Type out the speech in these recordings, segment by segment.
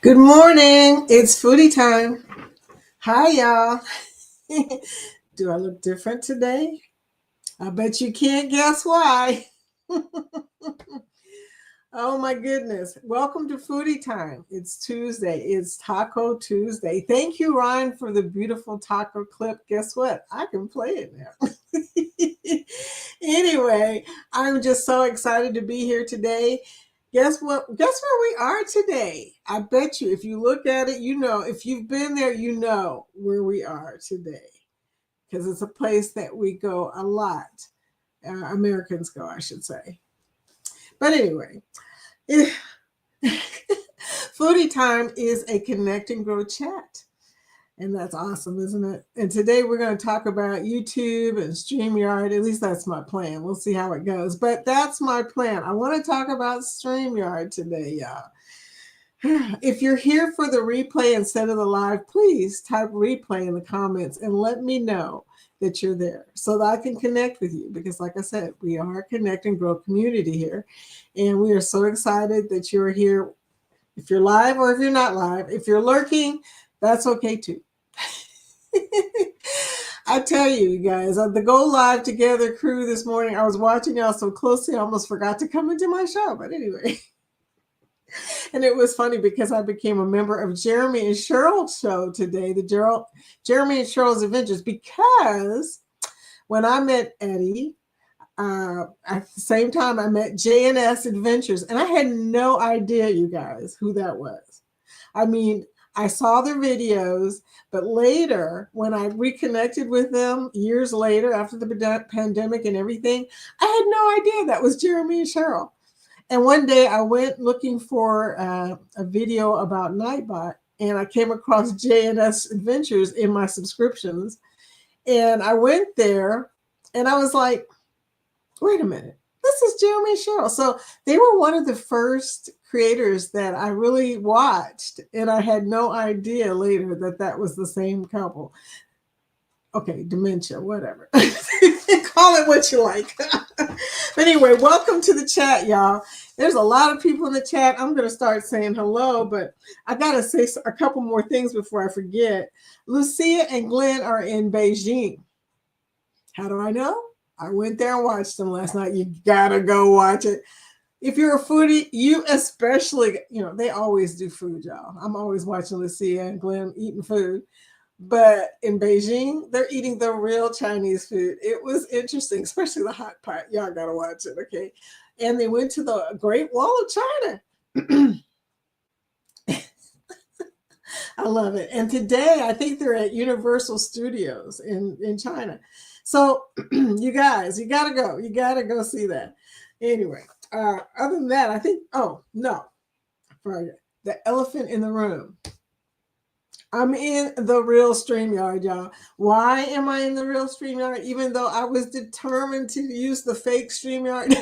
Good morning. It's foodie time. Hi, y'all. Do I look different today? I bet you can't guess why. Oh my goodness. Welcome to Foodie Time. It's Tuesday. It's Taco Tuesday. Thank you, Ryan, for the beautiful taco clip. Guess what? I can play it now. Anyway, I'm just so excited to be here today. Guess what? Guess where we are today? I bet you if you look at it, you know, if you've been there, you know where we are today because it's a place that we go a lot. Americans go, I should say. But anyway, Foodie Time is a connect and grow chat. And that's awesome, isn't it? And today we're going to talk about YouTube and StreamYard. At least that's my plan. We'll see how it goes. But that's my plan. I want to talk about StreamYard today, y'all. If you're here for the replay instead of the live, please type replay in the comments and let me know that you're there so that I can connect with you. Because like I said, we are a connect and grow community here. And we are so excited that you're here. If you're live or if you're not live, if you're lurking, that's okay too. I tell you, guys, the Go Live Together crew this morning, I was watching y'all so closely, I almost forgot to come into my show. But anyway, and it was funny because I became a member of Jeremy and Cheryl's show today, the Jeremy and Cheryl's Adventures, because when I met Eddie, at the same time I met JNS Adventures, and I had no idea, you guys, who that was. I mean, I saw their videos, but later, when I reconnected with them years later after the pandemic and everything, I had no idea that was Jeremy and Cheryl. And one day I went looking for a video about Nightbot, and I came across JNS Adventures in my subscriptions. And I went there, and I was like, wait a minute, this is Jeremy and Cheryl. So they were one of the first creators that I really watched, and I had no idea later that that was the same couple. Okay, dementia, whatever. Call it what you like. But anyway, welcome to the chat, y'all. There's a lot of people in the chat. I'm going to start saying hello, but I got to say a couple more things before I forget. Lucia and Glenn are in Beijing. How do I know? I went there and watched them last night. You gotta go watch it. If you're a foodie, you especially, you know, they always do food, y'all. I'm always watching Lucia and Glenn eating food. But in Beijing, they're eating the real Chinese food. It was interesting, especially the hot pot. Y'all gotta watch it, okay? And they went to the Great Wall of China. I love it. And today, I think they're at Universal Studios in China. So, you guys, you got to go. You got to go see that. Anyway, other than that, I think, oh, no, the elephant in the room. I'm in the real StreamYard, y'all. Why am I in the real StreamYard? Even though I was determined to use the fake StreamYard.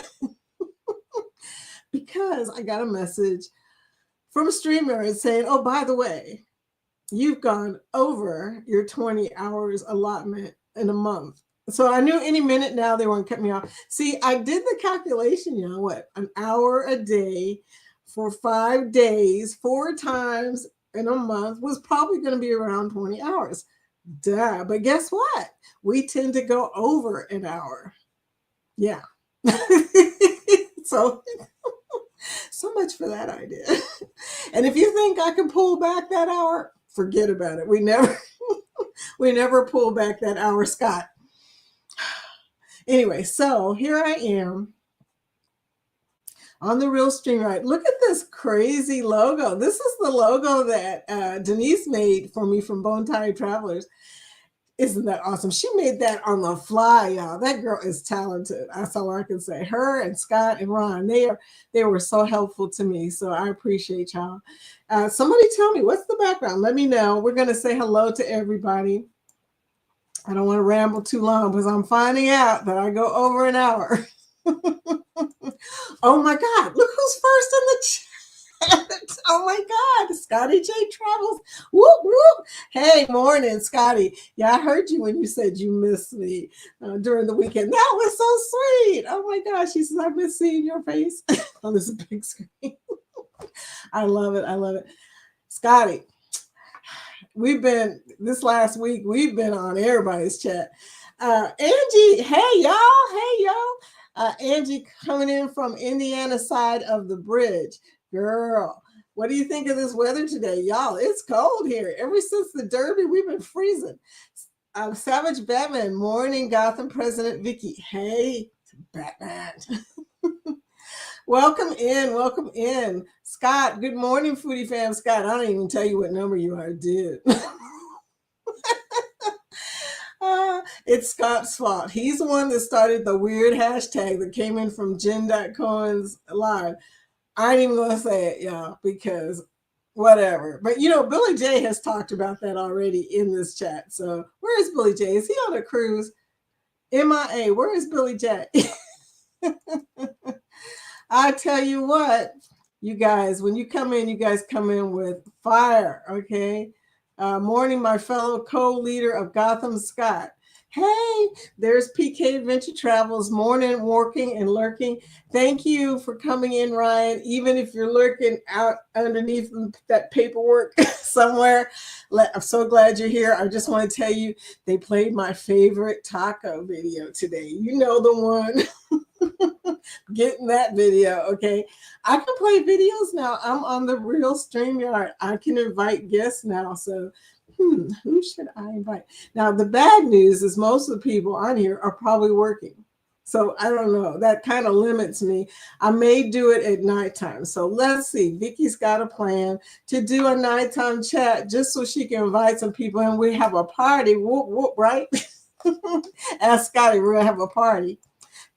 Because I got a message from StreamYard saying, oh, by the way, you've gone over your 20 hours allotment in a month. So I knew any minute now they weren't cut me off. See, I did the calculation, you know, what, an hour a day for 5 days, 4 times in a month was probably going to be around 20 hours. Duh. But guess what? We tend to go over an hour. Yeah. So much for that idea. And if you think I can pull back that hour, forget about it. We never pull back that hour, Scott. Anyway, so here I am on the real stream. Right, look at this crazy logo. This is the logo that Denise made for me from Bone Tie Travelers. Isn't that awesome? She made that on the fly, y'all. That girl is talented. That's all I can say. Her and Scott and Ron, they were so helpful to me. So I appreciate y'all. Somebody tell me, what's the background? Let me know. We're going to say hello to everybody. I don't want to ramble too long because I'm finding out that I go over an hour. Oh my God, look who's first in the chat. Oh my God, Scotty J Travels. Whoop, whoop. Hey, morning, Scotty. Yeah, I heard you when you said you missed me during the weekend. That was so sweet. Oh my gosh, she says, I miss seeing your face on this big screen. I love it. I love it. Scotty, this last week, we've been on everybody's chat. Angie, hey y'all. Angie coming in from Indiana side of the bridge. Girl, what do you think of this weather today? Y'all, it's cold here. Ever since the Derby, we've been freezing. Savage Batman, morning, Gotham President Vicky. Hey, Batman. Welcome in. Scott, good morning, Foodie fam. Scott, I don't even tell you what number you are, dude. It's Scott's fault. He's the one that started the weird hashtag that came in from Jen.Cohen's live. I ain't even going to say it, y'all, because whatever. But, Billy J has talked about that already in this chat. So where is Billy J? Is he on a cruise? MIA, where is Billy J? I tell you what, you guys, when you come in, you guys come in with fire, okay? Morning, my fellow co-leader of Gotham, Scott. Hey, there's PK Adventure Travels, morning, working and lurking. Thank you for coming in, Ryan. Even if you're lurking out underneath that paperwork somewhere, I'm so glad you're here. I just want to tell you, they played my favorite taco video today. You know the one. Getting that video, okay? I can play videos now. I'm on the real StreamYard. I can invite guests now. So, who should I invite? Now, the bad news is most of the people on here are probably working. So, I don't know. That kind of limits me. I may do it at nighttime. So, let's see. Vicky's got a plan to do a nighttime chat just so she can invite some people and we have a party. Whoop, whoop, right? Ask Scotty, we're going to have a party.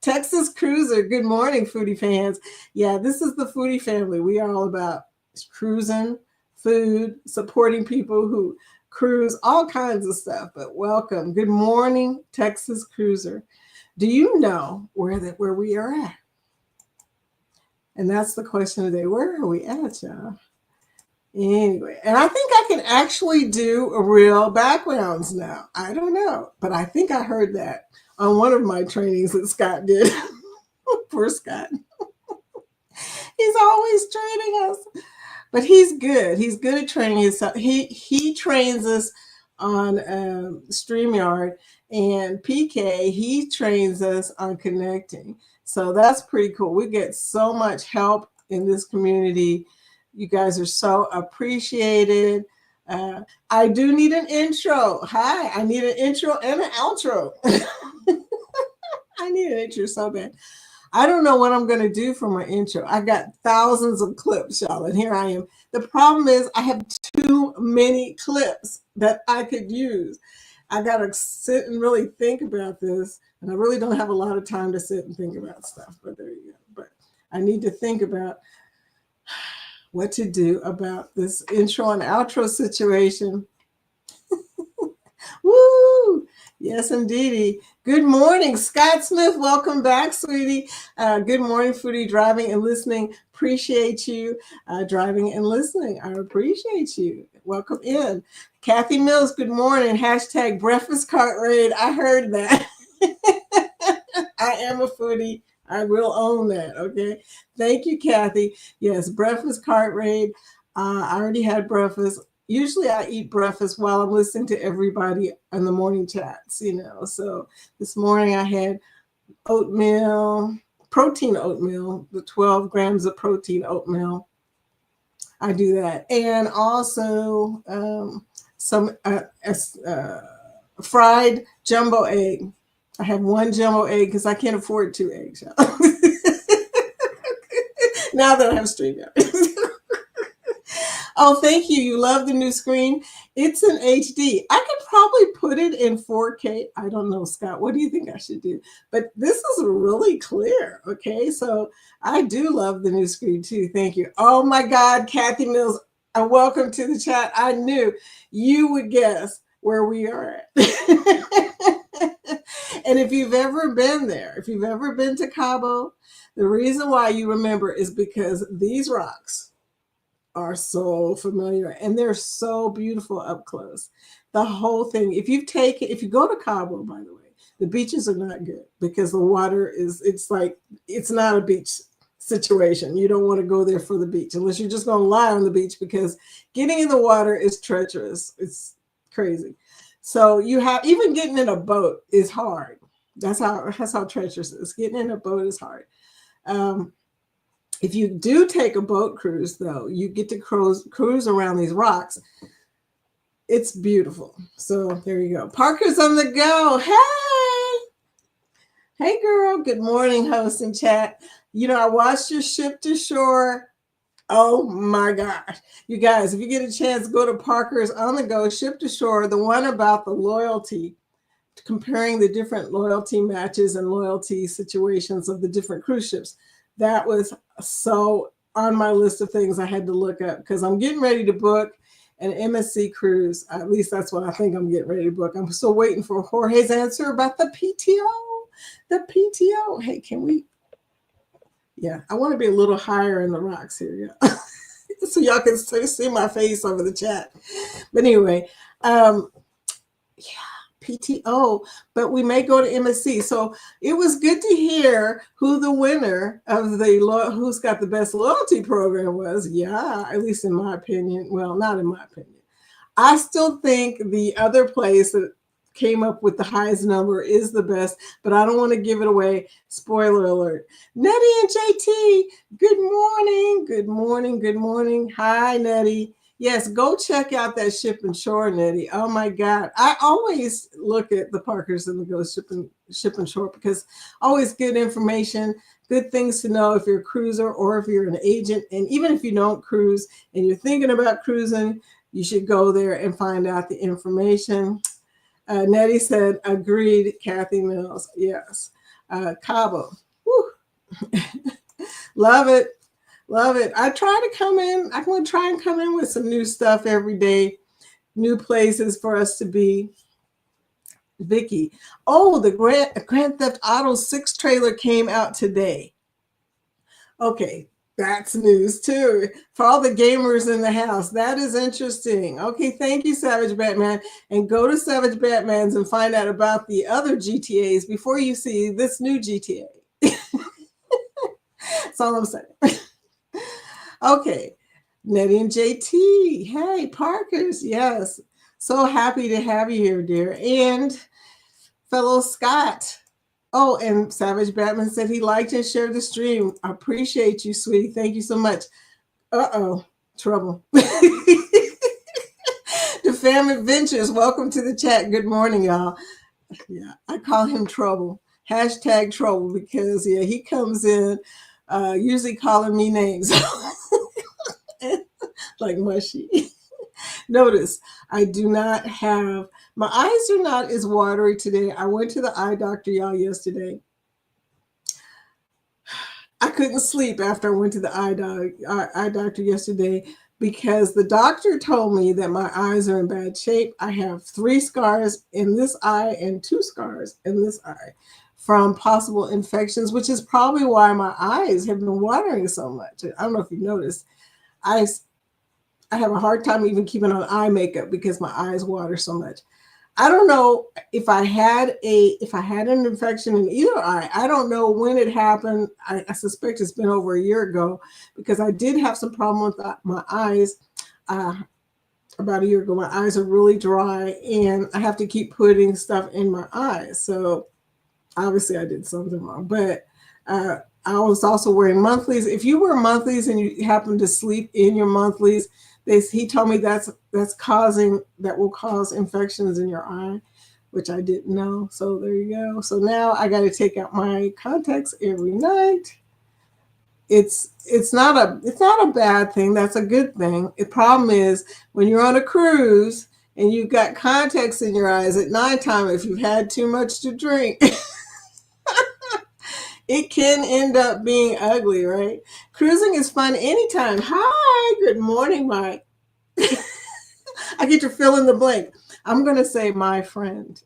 Texas Cruiser, good morning, foodie fans. Yeah, this is the foodie family. We are all about cruising, food, supporting people who cruise, all kinds of stuff. But welcome. Good morning, Texas Cruiser. Do you know where we are at? And that's the question today. Where are we at, y'all? Anyway, and I think I can actually do real backgrounds now. I don't know, but I think I heard that on one of my trainings that Scott did. Poor Scott. He's always training us. But he's good. He's good at training himself. He trains us on StreamYard, and PK, he trains us on connecting. So that's pretty cool. We get so much help in this community. You guys are so appreciated. I do need an intro. Hi, I need an intro and an outro. I need an intro so bad. I don't know what I'm going to do for my intro. I got thousands of clips, y'all, and here I am. The problem is I have too many clips that I could use. I got to sit and really think about this, and I really don't have a lot of time to sit and think about stuff, but there you go. But I need to think about what to do about this intro and outro situation. Woo! Yes, indeedy. Good morning, Scott Smith. Welcome back, sweetie. Good morning, foodie, driving and listening. Appreciate you driving and listening. I appreciate you. Welcome in. Kathy Mills, good morning. Hashtag breakfast cart raid. I heard that. I am a foodie. I will own that, okay? Thank you, Kathy. Yes, breakfast cart raid. I already had breakfast. Usually I eat breakfast while I'm listening to everybody on the morning chats, So this morning I had oatmeal, protein oatmeal, the 12 grams of protein oatmeal. I do that. And also some fried jumbo egg. I have one jumbo egg because I can't afford 2 eggs. Now that I have StreamYard. Oh, thank you. You love the new screen. It's an HD. I could probably put it in 4K. I don't know, Scott. What do you think I should do? But this is really clear. Okay. So I do love the new screen too. Thank you. Oh my God, Kathy Mills. Welcome to the chat. I knew you would guess where we are at. And if you've ever been there, if you've ever been to Cabo, the reason why you remember is because these rocks are so familiar and they're so beautiful up close. The whole thing, if you go to Cabo, by the way, the beaches are not good because the water it's not a beach situation. You don't want to go there for the beach unless you're just going to lie on the beach, because getting in the water is treacherous. It's crazy. So you have, even getting in a boat is hard. That's how treacherous it is. Getting in a boat is hard. If you do take a boat cruise, though, you get to cruise around these rocks. It's beautiful. So there you go. Parker's on the go. Hey, girl. Good morning, host and chat. You know, I watched your ship to shore. Oh my gosh. You guys, if you get a chance, go to Parker's on the go, ship to shore, the one about the loyalty, comparing the different loyalty matches and loyalty situations of the different cruise ships. That was so on my list of things I had to look up, because I'm getting ready to book an MSC cruise. At least that's what I think I'm getting ready to book. I'm still waiting for Jorge's answer about the PTO. The PTO. Hey, can we? Yeah, I want to be a little higher in the rocks here, yeah. So y'all can see my face over the chat. But anyway, yeah, PTO, but we may go to MSC. So it was good to hear who the winner of the who's got the best loyalty program was. Yeah, at least in my opinion. Well, not in my opinion. I still think the other place that came up with the highest number is the best, but I don't want to give it away. Spoiler alert. Nettie and JT, good morning. Good morning. Good morning. Hi, Nettie. Yes, go check out that Ship and Shore, Nettie. Oh my God. I always look at the Parkers and the Go Ship and Shore, because always good information, good things to know if you're a cruiser or if you're an agent. And even if you don't cruise and you're thinking about cruising, you should go there and find out the information. Nettie said, agreed, Kathy Mills. Yes. Cabo. Love it. Love it. I try to come in. I'm going to try and come in with some new stuff every day, new places for us to be. Vicky. Oh, the Grand Theft Auto 6 trailer came out today. Okay. That's news too. For all the gamers in the house, that is interesting. Okay, thank you, Savage Batman. And go to Savage Batman's and find out about the other GTAs before you see this new GTA. That's all I'm saying. Okay, Nettie and JT. Hey, Parkers. Yes, so happy to have you here, dear. And fellow Scott. Oh, and Savage Batman said he liked and shared the stream. I appreciate you, sweetie. Thank you so much. Uh-oh, trouble. The Fam Adventures, welcome to the chat. Good morning, y'all. Yeah, I call him Trouble. Hashtag Trouble, because, yeah, he comes in usually calling me names. Like mushy. Notice, I do not have, my eyes are not as watery today. I went to the eye doctor, y'all, yesterday. I couldn't sleep after I went to the eye doctor yesterday, because the doctor told me that my eyes are in bad shape. I have 3 scars in this eye and 2 scars in this eye from possible infections, which is probably why my eyes have been watering so much. I don't know if you've noticed. I have a hard time even keeping on eye makeup because my eyes water so much. I don't know if I had an infection in either eye. I don't know when it happened. I suspect it's been over a year ago, because I did have some problem with my eyes about a year ago. My eyes are really dry, and I have to keep putting stuff in my eyes. So obviously I did something wrong. But I was also wearing monthlies. If you wear monthlies and you happen to sleep in your monthlies, he told me that will cause infections in your eye, which I didn't know. So there you go. So now I got to take out my contacts every night. It's not a bad thing. That's a good thing. The problem is when you're on a cruise and you've got contacts in your eyes at nighttime, if you've had too much to drink, it can end up being ugly, right? Cruising is fun anytime. Hi, good morning, Mike. I get to fill in the blank. I'm going to say my friend.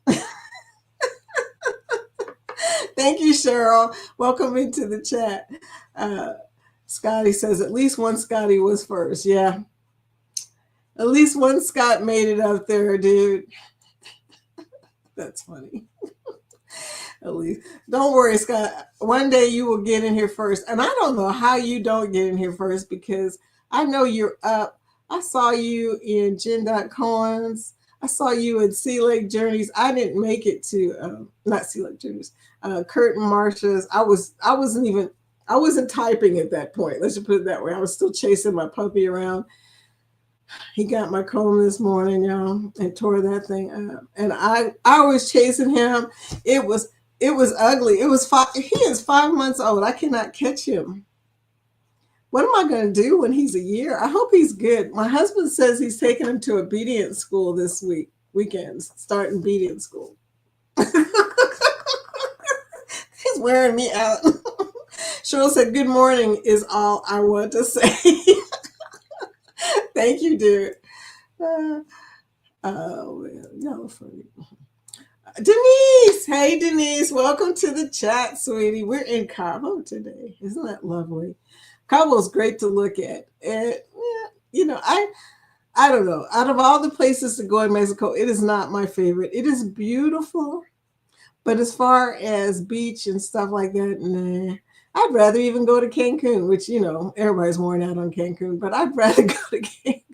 Thank you, Cheryl. Welcome into the chat. Scotty says at least one Scotty was first. Yeah. At least one Scott made it up there, dude. That's funny. At least. Don't worry, Scott. One day you will get in here first. And I don't know how you don't get in here first because I know you're up. I saw you in Jen. Cohen's. I saw you in Sea Lake Journeys. I didn't make it to not Sea Lake Journeys. Kurt and Marsha's. I wasn't typing at that point. Let's just put it that way. I was still chasing my puppy around. He got my comb this morning, y'all, and tore that thing up. And I was chasing him. It was it was ugly. It was five. He is 5 months old. I cannot catch him. What am I going to do when he's a year? I hope he's good. My husband says he's taking him to obedience school this weekends, starting obedience school. He's wearing me out. Cheryl said, "Good morning is all I want to say." Thank you, dear. Oh, man, y'all are funny. Denise, hey Denise, welcome to the chat, sweetie. We're in Cabo today. Isn't that lovely? Cabo's great to look at. And yeah, I don't know. Out of all the places to go in Mexico, it is not my favorite. It is beautiful, but as far as beach and stuff like that, nah. I'd rather even go to Cancun, which everybody's worn out on Cancun, but I'd rather go to Cancun.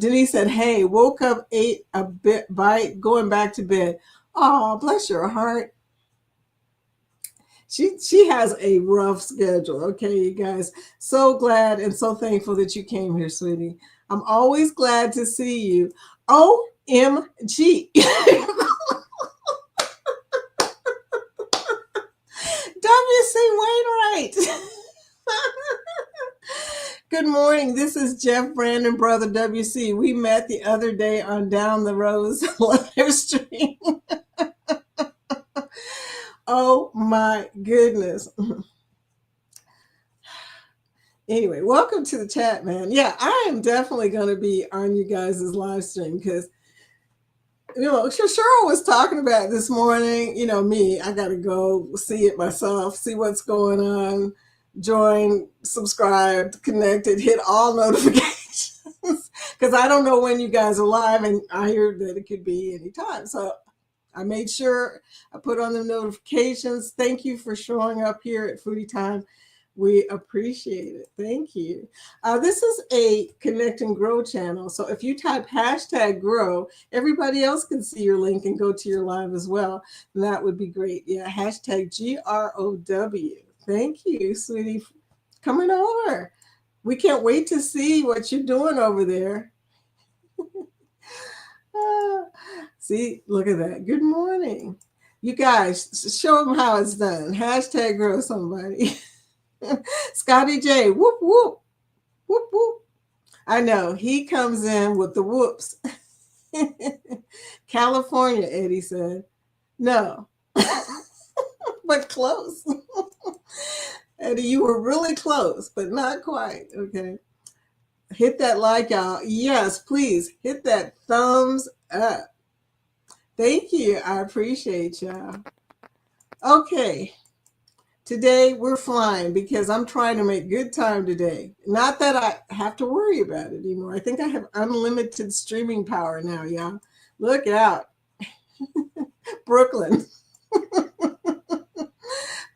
Denise said, "Hey, woke up, ate a bite, going back to bed." Oh, bless your heart. She has a rough schedule. Okay, you guys. So glad and so thankful that you came here, sweetie. I'm always glad to see you. OMG. W.C. Wainwright. Good morning. This is Jeff Brandon, brother WC. We met the other day on Down the Rose live stream. Oh my goodness. Anyway, welcome to the chat, man. Yeah, I am definitely going to be on you guys' live stream because, Cheryl was talking about it this morning. Me, I got to go see it myself, see what's going on, join, subscribe, connected, hit all notifications because I don't know when you guys are live, and I hear that it could be anytime. So I made sure I put on the notifications. Thank you for showing up here at Foodie Time. We appreciate it. Thank you. This is a Connect and Grow channel. So if you type #grow, everybody else can see your link and go to your live as well. And that would be great. Yeah, #GROW. Thank you, sweetie, for coming over. We can't wait to see what you're doing over there. See, look at that. Good morning. You guys, show them how it's done. #grow somebody. Scotty J, whoop, whoop, whoop, whoop. I know, he comes in with the whoops. California, Eddie said. No, but close. Eddie, you were really close, but not quite. Okay. Hit that like, y'all. Yes, please hit that thumbs up. Thank you. I appreciate y'all. Okay. Today we're flying because I'm trying to make good time today. Not that I have to worry about it anymore. I think I have unlimited streaming power now, y'all. Look out. Brooklyn.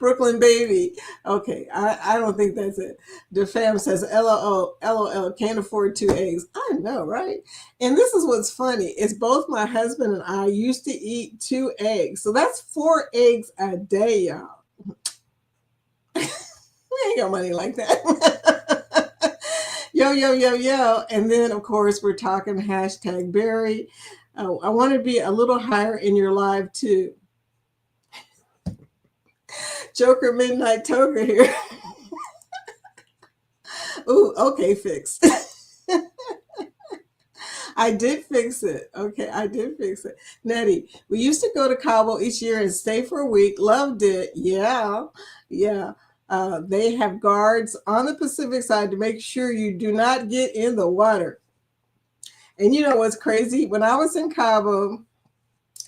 Brooklyn baby. Okay, I don't think that's it. DeFam says, LOL, can't afford 2 eggs. I know, right? And this is what's funny, is both my husband and I used to eat 2 eggs. So that's 4 eggs a day, y'all. We ain't got money like that. Yo, yo, yo, yo. And then, of course, we're talking #Barry. Oh, I want to be a little higher in your live, too. Joker Midnight Toker here. Ooh, okay, fixed. I did fix it. Okay, I did fix it. Nettie, we used to go to Cabo each year and stay for a week. Loved it. Yeah, yeah. They have guards on the Pacific side to make sure you do not get in the water. And you know what's crazy? When I was in Cabo,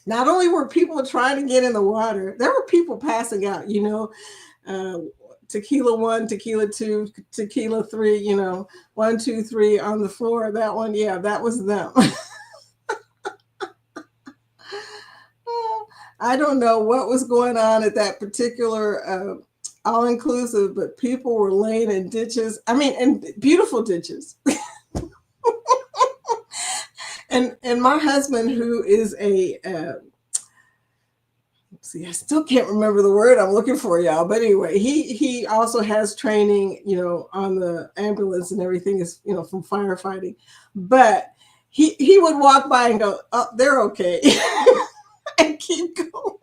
not only were people trying to get in the water, there were people passing out, tequila 1, tequila 2, tequila 3, 1, 2, 3 on the floor. That one, yeah, that was them. I don't know what was going on at that particular all inclusive, but people were laying in ditches. I mean, in beautiful ditches. And my husband, who is a see, I still can't remember the word I'm looking for, y'all. But anyway, he also has training, on the ambulance and everything is, from firefighting. But he would walk by and go, "Oh, they're okay," and keep going.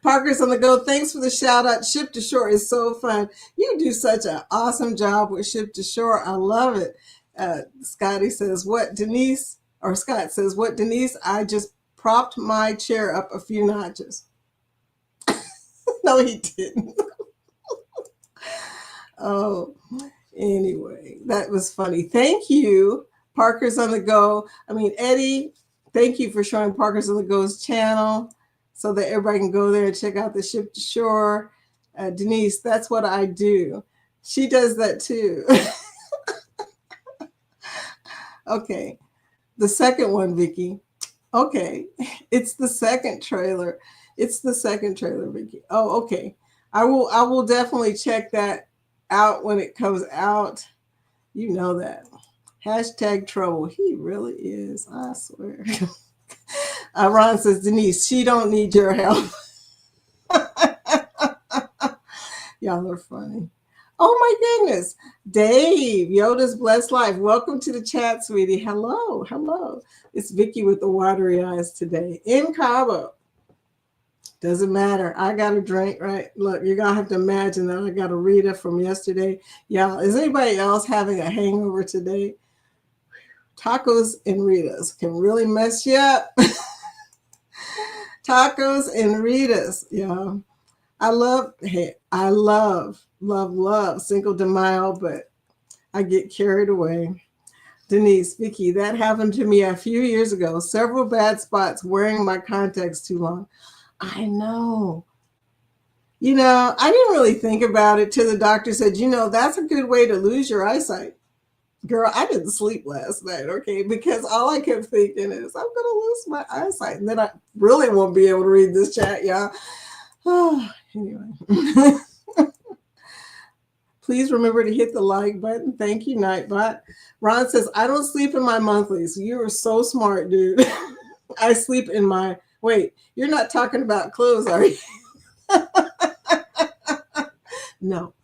Parker's on the go. Thanks for the shout out. Ship to Shore is so fun. You do such an awesome job with Ship to Shore. I love it. Scotty says, "What Denise?" Or Scott says, "What Denise? I just propped my chair up a few notches." No, he didn't. Oh, anyway, that was funny. Thank you, Parker's on the Go. I mean, Eddie, thank you for showing Parker's on the Go's channel so that everybody can go there and check out the Ship to Shore. Denise, that's what I do. She does that too. Okay, the second one, Vicky. Okay, it's the second trailer. It's the second trailer, Vicky. Oh, okay. I will definitely check that out when it comes out. You know that. Hashtag trouble. He really is. I swear. Ron says, Denise, she don't need your help. Y'all are funny. Oh my goodness. Dave, Yoda's Blessed Life. Welcome to the chat, sweetie. Hello. Hello. It's Vicky with the watery eyes today in Cabo. Doesn't matter. I got a drink, right? Look, you're going to have to imagine that I got a Rita from yesterday. Y'all, is anybody else having a hangover today? Tacos and Ritas can really mess you up. Tacos and Ritas, y'all. I love Cinco de Mayo, but I get carried away. Denise, Vicky, that happened to me a few years ago. Several bad spots wearing my contacts too long. I know. I didn't really think about it till the doctor said, that's a good way to lose your eyesight. Girl, I didn't sleep last night, okay? Because all I kept thinking is, I'm going to lose my eyesight. And then I really won't be able to read this chat, y'all. Oh, anyway. Please remember to hit the like button. Thank you, Nightbot. Ron says, I don't sleep in my monthlies. You are so smart, dude. I sleep in my... Wait, you're not talking about clothes, are you? No.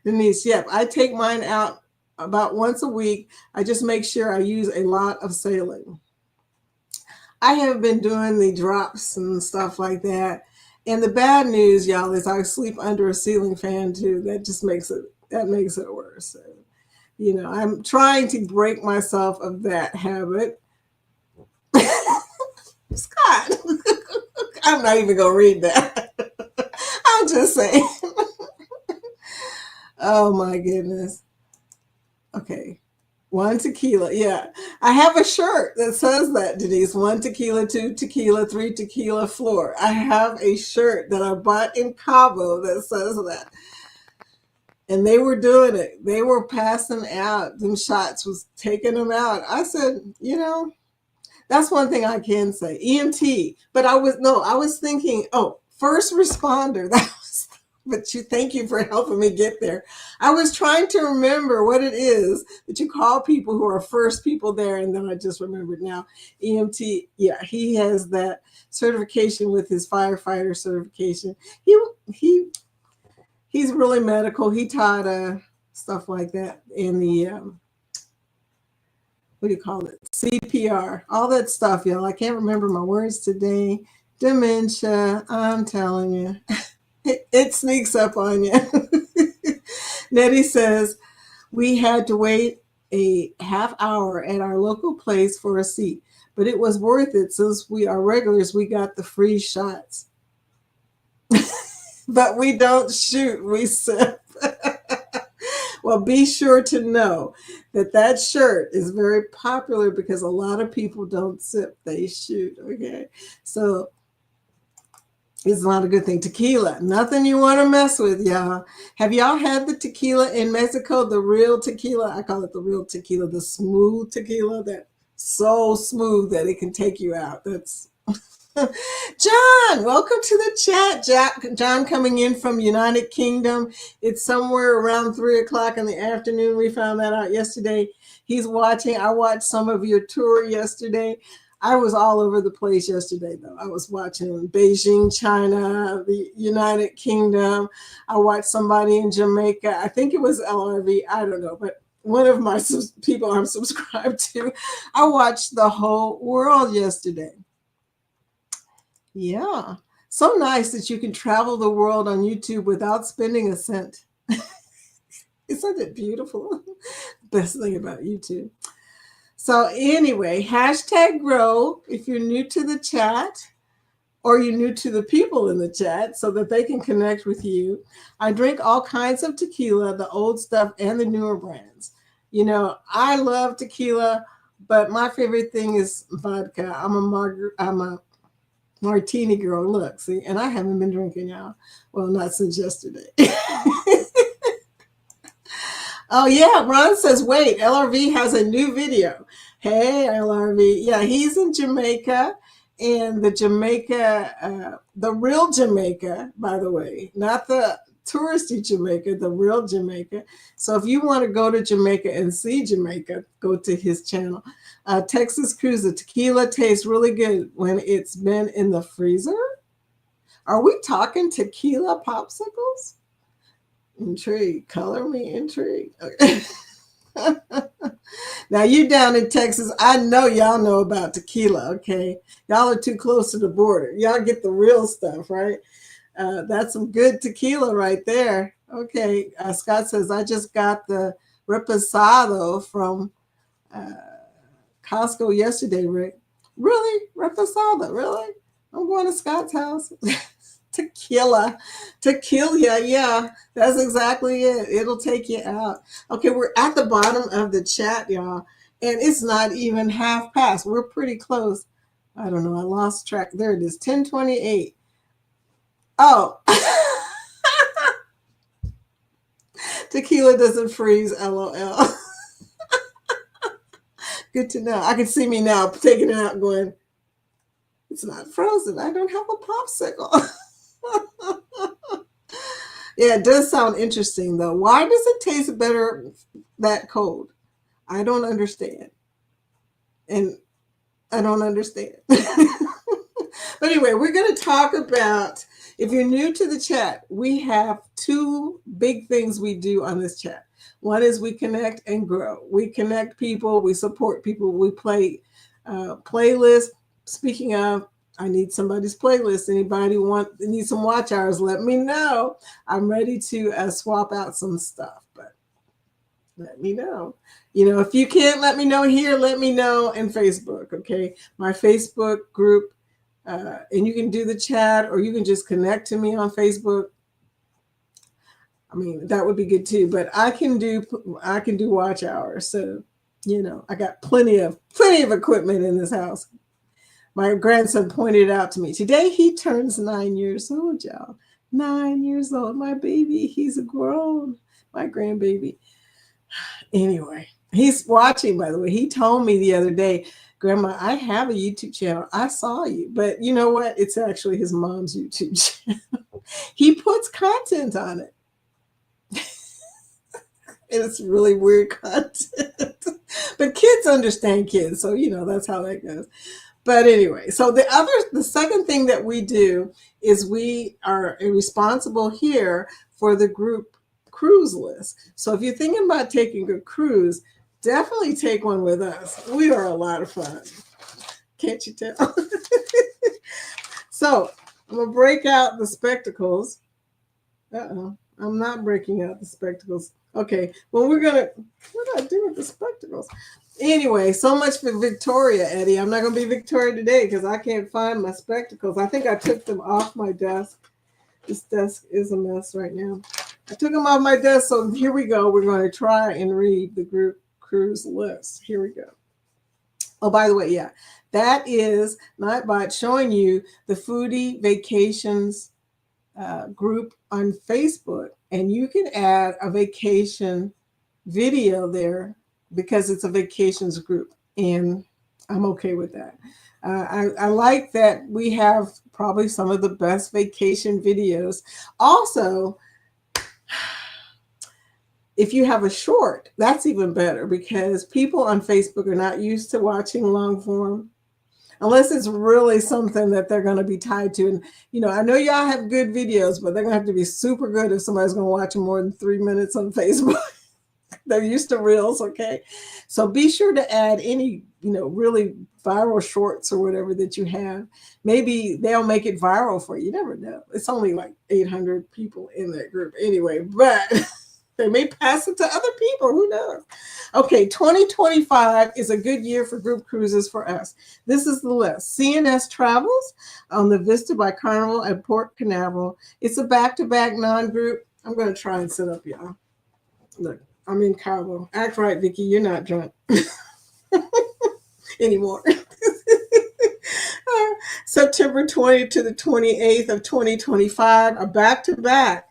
Denise, yep. I take mine out about once a week. I just make sure I use a lot of saline. I have been doing the drops and stuff like that. And the bad news, y'all, is I sleep under a ceiling fan too. That just makes it worse. So, I'm trying to break myself of that habit. Scott, I'm not even gonna read that. I'm just saying. Oh my goodness. Okay. 1 tequila. Yeah. I have a shirt that says that, Denise. 1 tequila, 2 tequila, 3 tequila floor. I have a shirt that I bought in Cabo that says that. And they were doing it. They were passing out. Them shots was taking them out. I said, that's one thing I can say. EMT. But I was thinking, first responder. But thank you for helping me get there. I was trying to remember what it is that you call people who are first people there, and then I just remembered now. EMT, yeah, he has that certification with his firefighter certification. He's really medical. He taught stuff like that in the what do you call it? CPR, all that stuff, y'all. I can't remember my words today. Dementia, I'm telling you. It sneaks up on you. Nettie says, we had to wait a half hour at our local place for a seat, but it was worth it since we are regulars. We got the free shots. But we don't shoot, we sip. Well, be sure to know that shirt is very popular because a lot of people don't sip, they shoot, okay? So it's not a good thing. Tequila, nothing you want to mess with, y'all. Have y'all had the tequila in Mexico? The real tequila? I call it the real tequila, the smooth tequila, that so smooth that it can take you out. John, welcome to the chat. John coming in from United Kingdom. It's somewhere around 3 o'clock in the afternoon. We found that out yesterday. He's watching. I watched some of your tour yesterday. I was all over the place yesterday, though. I was watching Beijing, China, the United Kingdom. I watched somebody in Jamaica. I think it was LRV. I don't know, but one of my people I'm subscribed to. I watched the whole world yesterday. Yeah. So nice that you can travel the world on YouTube without spending a cent. Isn't it beautiful? Best thing about YouTube. So anyway, hashtag grow if you're new to the chat or you're new to the people in the chat so that they can connect with you. I drink all kinds of tequila, the old stuff and the newer brands. You know, I love tequila, but my favorite thing is vodka. I'm a martini girl. Look, see, and I haven't been drinking, y'all. Well, not since yesterday. Oh yeah, Ron says, wait, LRV has a new video. Hey, LRV. Yeah, he's in Jamaica, and the real Jamaica, by the way, not the touristy Jamaica, the real Jamaica. So if you want to go to Jamaica and see Jamaica, go to his channel. Texas Cruise, the tequila tastes really good when it's been in the freezer. Are we talking tequila popsicles? Intrigued. Color me intrigued. Okay. Now you down in Texas, I know y'all know about tequila, okay? Y'all are too close to the border. Y'all get the real stuff, right? That's some good tequila right there. Okay, Scott says, I just got the reposado from Costco yesterday, Rick. Really? Reposado, really? I'm going to Scott's house. Tequila, yeah, that's exactly it. It'll take you out. Okay, we're at the bottom of the chat, y'all, and it's not even half past. We're pretty close. I don't know, I lost track. There it is, 10:28. Oh. Tequila doesn't freeze, LOL. Good to know. I can see me now taking it out going, it's not frozen. I don't have a popsicle. Yeah, it does sound interesting though. Why does it taste better that cold? I don't understand. And I don't understand. But anyway, we're going to talk about, if you're new to the chat, we have two big things we do on this chat. One is we connect and grow. We connect people, we support people, we play playlists. Speaking of, I need somebody's playlist. Anybody need some watch hours, let me know. I'm ready to swap out some stuff, but let me know. You know, if you can't let me know here, let me know in Facebook, okay? My Facebook group, and you can do the chat or you can just connect to me on Facebook. I mean, that would be good too, but I can do watch hours. So, you know, I got plenty of equipment in this house. My grandson pointed out to me today, he turns 9 years old, y'all. 9 years old. My baby, he's grown, my grandbaby. Anyway, he's watching, by the way. He told me the other day, Grandma, I have a YouTube channel. I saw you. But you know what? It's actually his mom's YouTube channel. He puts content on it. And it's really weird content. But kids understand kids. So, you know, that's how that goes. But anyway, so the second thing that we do is we are responsible here for the group cruise list. So if you're thinking about taking a cruise, definitely take one with us. We are a lot of fun. Can't you tell? So I'm going to break out the spectacles. Uh-oh. I'm not breaking out the spectacles. Okay. Well, what do I do with the spectacles? Anyway, so much for Victoria, Eddie. I'm not going to be Victoria today because I can't find my spectacles. I think I took them off my desk. This desk is a mess right now. I took them off my desk, so here we go. We're going to try and read the group cruise list. Here we go. Oh, by the way, yeah, that is Nightbot showing you the Foodie Vacations group on Facebook, and you can add a vacation video there because it's a vacations group, and I'm okay with that. I like that we have probably some of the best vacation videos. Also, if you have a short, that's even better because people on Facebook are not used to watching long form unless it's really something that they're going to be tied to. And, I know y'all have good videos, but they're going to have to be super good if somebody's going to watch them more than 3 minutes on Facebook. They're used to reels, okay? So be sure to add any, really viral shorts or whatever that you have. Maybe they'll make it viral for you. You never know. It's only like 800 people in that group anyway, but they may pass it to other people. Who knows? Okay, 2025 is a good year for group cruises for us. This is the list. CNS Travels on the Vista by Carnival at Port Canaveral. It's a back-to-back non-group. I'm going to try and set up, y'all. Look, I'm in Cabo. Act right, Vicki. You're not drunk anymore. September 20th to the 28th of 2025, a back-to-back.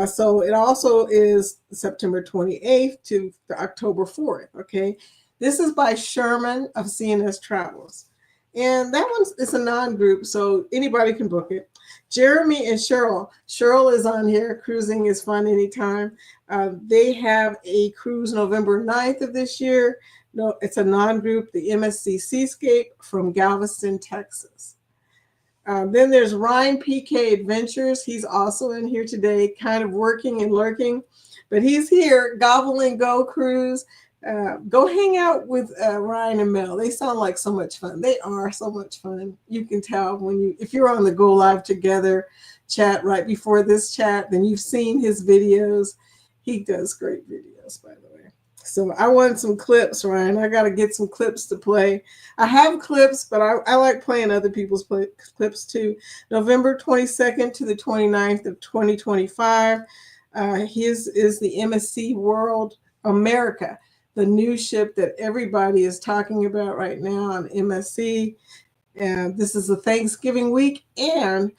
So it also is September 28th to October 4th, okay? This is by Sherman of CNS Travels. And that one is a non-group, so anybody can book it. Jeremy and Cheryl. Cheryl is on here. Cruising is fun anytime. They have a cruise November 9th of this year. No, it's a non-group, the MSC Seascape from Galveston, Texas. Then there's Ryan PK Adventures. He's also in here today, kind of working and lurking, but he's here. Gobble and Go Cruise. Go hang out with Ryan and Mel. They sound like so much fun. They are so much fun. You can tell if you're on the Go Live Together chat right before this chat, then you've seen his videos. He does great videos, by the way. So I want some clips, Ryan. I got to get some clips to play. I have clips, but I like playing other people's clips too. November 22nd to the 29th of 2025. His is the MSC World America, the new ship that everybody is talking about right now on MSC. And this is the Thanksgiving week, and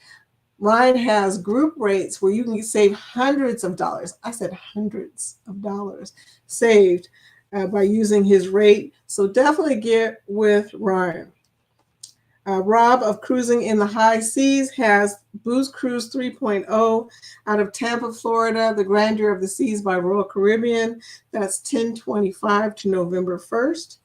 Ryan has group rates where you can save hundreds of dollars. I said hundreds of dollars saved by using his rate. So definitely get with Ryan. Rob of Cruising in the High Seas has Booze Cruise 3.0 out of Tampa, Florida, The Grandeur of the Seas by Royal Caribbean. That's 10/25 to November 1st.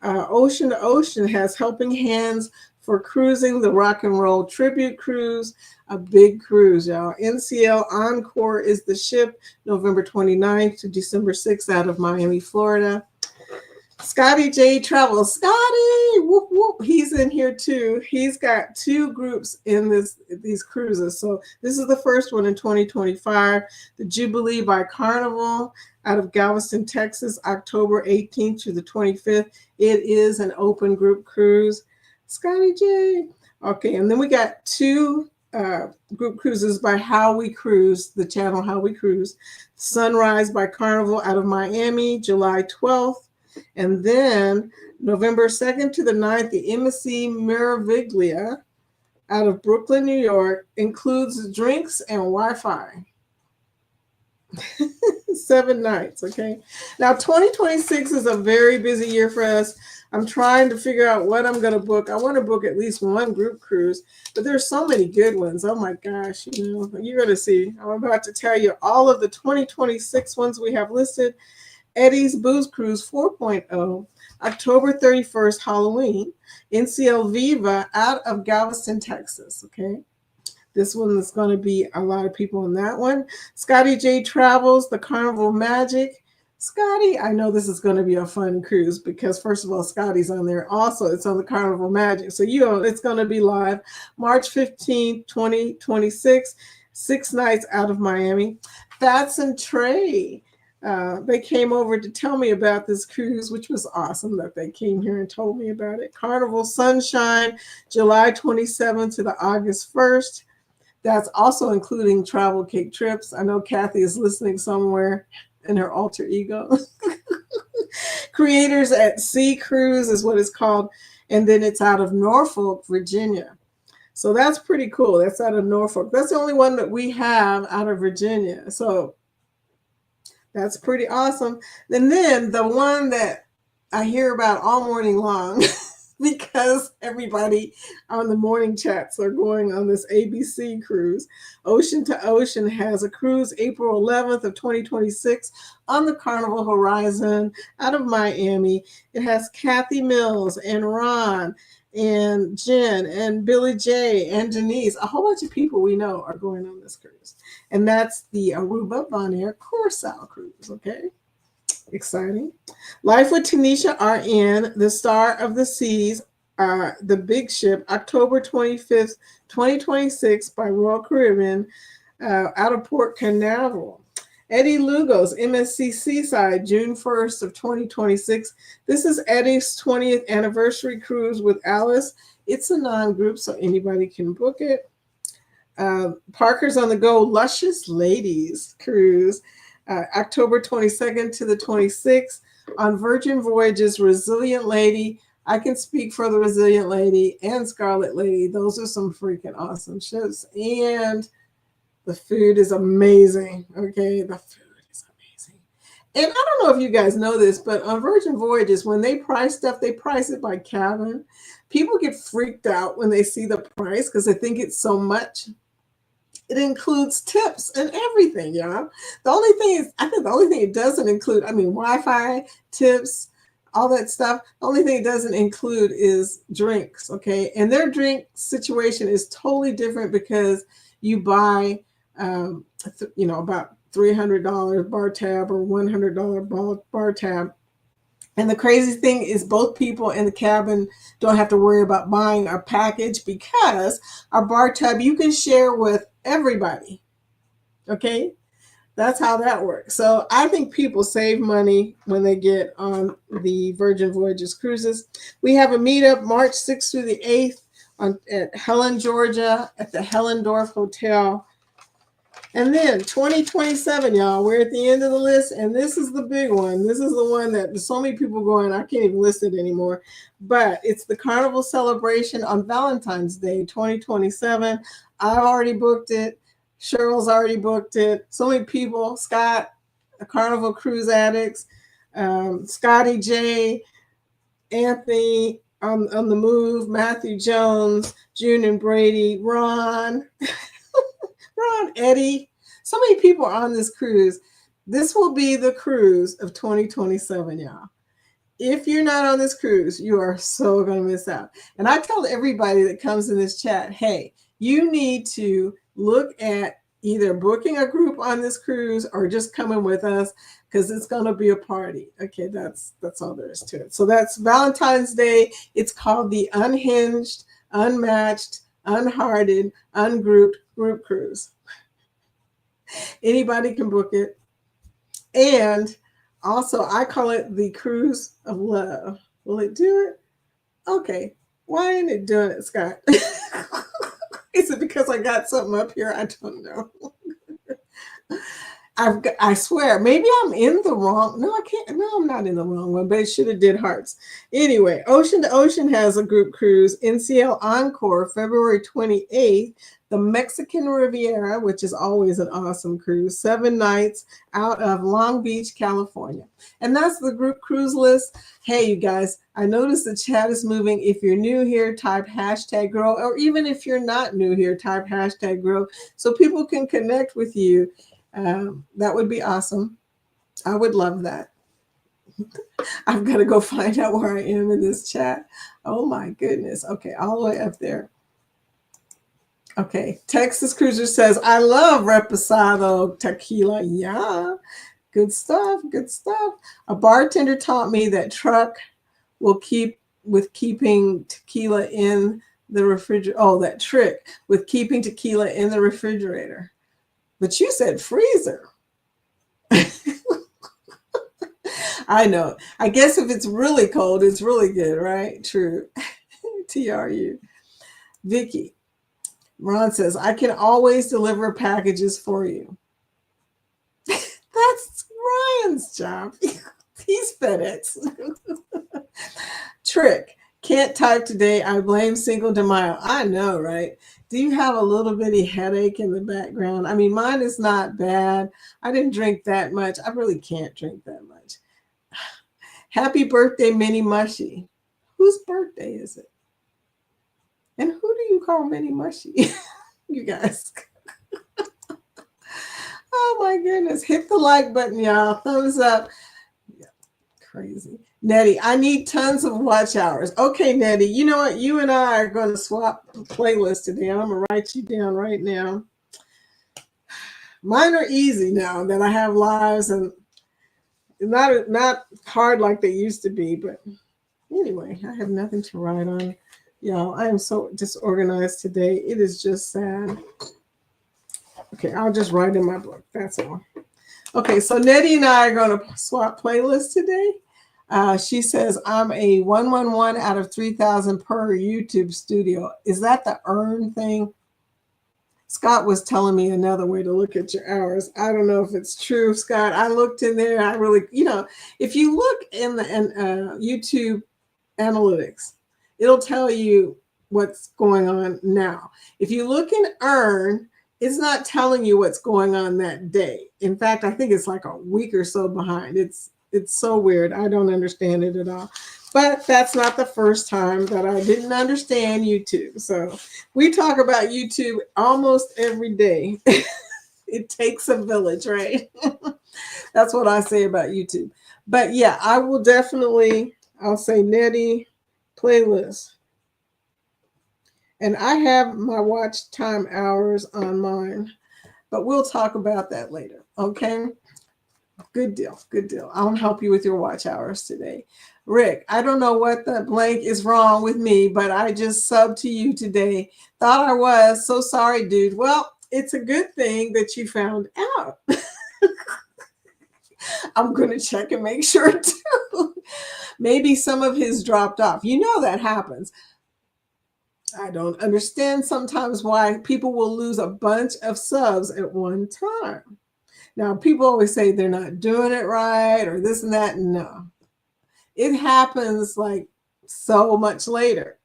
Ocean to Ocean has Helping Hands for Cruising, the Rock and Roll Tribute Cruise, a big cruise, y'all. NCL Encore is the ship, November 29th to December 6th out of Miami, Florida. Scotty J Travels. Scotty, whoop, whoop. He's in here too. He's got 2 groups in these cruises. So this is the first one in 2025, the Jubilee by Carnival out of Galveston, Texas, October 18th to the 25th. It is an open group cruise. Scotty J. Okay, and then we got 2 group cruises by How We Cruise, the channel How We Cruise. Sunrise by Carnival out of Miami, July 12th. And then November 2nd to the 9th, the MSC Meraviglia out of Brooklyn, New York, includes drinks and Wi-Fi. 7 nights, okay? Now, 2026 is a very busy year for us. I'm trying to figure out what I'm going to book. I want to book at least one group cruise, but there's so many good ones. Oh my gosh, you're going to see. I'm about to tell you all of the 2026 ones we have listed. Eddie's Booze Cruise 4.0, October 31st, Halloween. NCL Viva out of Galveston, Texas, okay? This one is going to be a lot of people in that one. Scotty J Travels, the Carnival Magic. Scotty, I know this is going to be a fun cruise because, first of all, Scotty's on there. Also, it's on the Carnival Magic. So, it's going to be live March 15th, 2026, 6 nights out of Miami. Fats and Trey. They came over to tell me about this cruise, which was awesome that they came here and told me about it. Carnival Sunshine, July 27th to the August 1st. That's also including travel cake trips. I know Kathy is listening somewhere in her alter ego. Creators at Sea Cruise is what it's called. And then it's out of Norfolk, Virginia. So that's pretty cool. That's out of Norfolk. That's the only one that we have out of Virginia. So that's pretty awesome. And then the one that I hear about all morning long, because everybody on the morning chats are going on this ABC cruise. Ocean to Ocean has a cruise April 11th of 2026 on the Carnival Horizon out of Miami. It has Kathy Mills and Ron and Jen and Billy J and Denise. A whole bunch of people we know are going on this cruise. And that's the Aruba Bonaire Curacao cruise, okay? Exciting. Life with Tanisha RN, The Star of the Seas, The Big Ship, October 25th, 2026 by Royal Caribbean out of Port Canaveral. Eddie Lugo's MSC Seaside, June 1st of 2026. This is Eddie's 20th anniversary cruise with Alice. It's a non-group, so anybody can book it. Parker's on the Go Luscious Ladies cruise, October 22nd to the 26th on Virgin Voyages Resilient Lady. I can speak for the Resilient Lady and Scarlet Lady. Those are some freaking awesome ships. And the food is amazing. Okay, the food is amazing. And I don't know if you guys know this, but on Virgin Voyages, when they price stuff, they price it by cabin. People get freaked out when they see the price because they think it's so much. It includes tips and everything, y'all. The only thing is, I think the only thing it doesn't include, Wi-Fi, tips, all that stuff. The only thing it doesn't include is drinks, okay? And their drink situation is totally different because you buy, about $300 bar tab or $100 bar tab. And the crazy thing is both people in the cabin don't have to worry about buying our package because our bar tab you can share with everybody. Okay? That's how that works. So I think people save money when they get on the Virgin Voyages cruises. We have a meetup March 6th through the 8th at Helen, Georgia at the Hellendorf Hotel. And then 2027, y'all, we're at the end of the list, and this is the big one. This is the one that there's so many people going, I can't even list it anymore. But it's the Carnival celebration on Valentine's Day, 2027. I've already booked it. Cheryl's already booked it. So many people, Scott, Carnival Cruise Addicts, Scotty J, Anthony on the move, Matthew Jones, June and Brady, Ron. Ron, Eddie, so many people are on this cruise. This will be the cruise of 2027, y'all. If you're not on this cruise, you are so going to miss out. And I tell everybody that comes in this chat, hey, you need to look at either booking a group on this cruise or just coming with us because it's going to be a party. Okay, that's all there is to it. So that's Valentine's Day. It's called the Unhinged, Unmatched, Unhearted, Ungrouped Group Cruise. Anybody can book it. And also, I call it the Cruise of Love. Will it do it? Okay. Why ain't it doing it, Scott? Is it because I got something up here? I don't know. I swear, maybe I'm in the wrong. No, I can't. No, I'm not in the wrong one, but it should have did hearts. Anyway, Ocean to Ocean has a group cruise. NCL Encore, February 28th. The Mexican Riviera, which is always an awesome cruise. 7 nights out of Long Beach, California. And that's the group cruise list. Hey, you guys, I noticed the chat is moving. If you're new here, type #grow. Or even if you're not new here, type #grow so people can connect with you. That would be awesome. I would love that. I've got to go find out where I am in this chat. Oh my goodness. Okay, all the way up there. Okay, Texas Cruiser says, I love Reposado tequila. Yeah, good stuff, good stuff. A bartender taught me that truck will keeping tequila in the refrigerator. Oh, that trick with keeping tequila in the refrigerator. But you said freezer. I know. I guess if it's really cold, it's really good, right? True. TRU. Vicky. Ron says, I can always deliver packages for you. That's Ryan's job. He's FedEx. Trick. Can't type today. I blame Cinco de Mayo. I know, right? Do you have a little bitty headache in the background? I mean, mine is not bad. I didn't drink that much. I really can't drink that much. Happy birthday, Minnie Mushy. Whose birthday is it? And who do you call Mini Mushy? You guys. Oh my goodness. Hit the like button, y'all. Thumbs up. Yeah, crazy. Nettie, I need tons of watch hours. Okay, Nettie, you know what? You and I are going to swap playlists today. I'm going to write you down right now. Mine are easy now that I have lives and not hard like they used to be. But anyway, I have nothing to write on. Y'all, I am so disorganized today. It is just sad. Okay, I'll just write in my book. That's all. Okay, so Nettie and I are going to swap playlists today. She says, I'm a 111 out of 3,000 per YouTube studio. Is that the earn thing? Scott was telling me another way to look at your hours. I don't know if it's true, Scott. I looked in there. I really, if you look in the YouTube analytics, it'll tell you what's going on now. If you look in earn, it's not telling you what's going on that day. In fact, I think it's like a week or so behind. It's so weird. I don't understand it at all. But that's not the first time that I didn't understand YouTube. So we talk about YouTube almost every day. It takes a village, right? That's what I say about YouTube. But yeah, I will definitely, I'll say Nettie playlist. And I have my watch time hours on mine, but we'll talk about that later. Okay. Good deal. Good deal. I'll help you with your watch hours today. Rick, I don't know what the blank is wrong with me, but I just subbed to you today. Thought I was. So sorry, dude. Well, it's a good thing that you found out. I'm going to check and make sure too. Maybe some of his dropped off. You know that happens. I don't understand sometimes why people will lose a bunch of subs at one time. Now, people always say they're not doing it right or this and that. No, it happens like so much later.